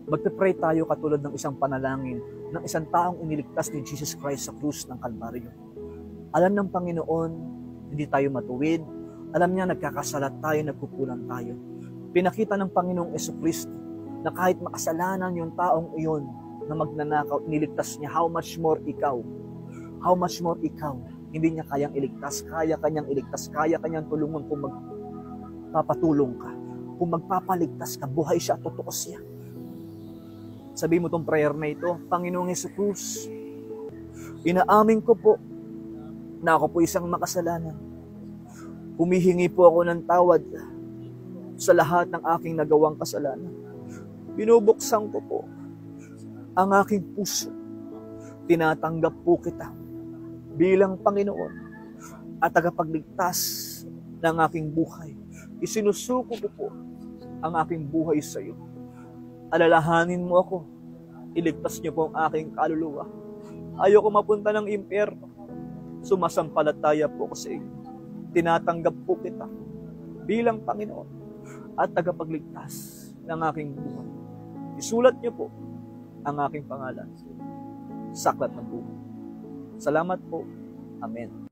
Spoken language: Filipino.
Magpe-pray tayo katulad ng isang panalangin ng isang taong iniligtas ni Jesus Christ sa krus ng Kalbaryo. Alam ng Panginoon, hindi tayo matuwid. Alam niya, nagkakasala tayo, nagkukulang tayo. Pinakita ng Panginoong Jesucristo na kahit makasalanan yung taong iyon na magnanakaw, niligtas niya. How much more ikaw? How much more ikaw? Hindi niya kayang iligtas. Kaya kanyang iligtas. Kaya kanyang tulungan kung magpapatulong ka. Kung magpapaligtas ka, buhay siya at totoo siya. Sabi mo tong prayer na ito, Panginoong Jesucristo, inaamin ko po na ako po isang makasalanan. Humihingi po ako ng tawad sa lahat ng aking nagawang kasalanan. Binubuksan ko po ang aking puso. Tinatanggap po kita bilang Panginoon at tagapagligtas ng aking buhay. Isinusuko ko po ang aking buhay sa iyo. Alalahanin mo ako. Iligtas niyo po ang aking kaluluwa. Ayoko mapunta ng impyerno. Sumasampalataya po ko sa iyo. Tinatanggap po kita bilang Panginoon at tagapagligtas ng aking buhay. Isulat niyo po ang aking pangalan sa aklat ng buhay. Salamat po. Amen.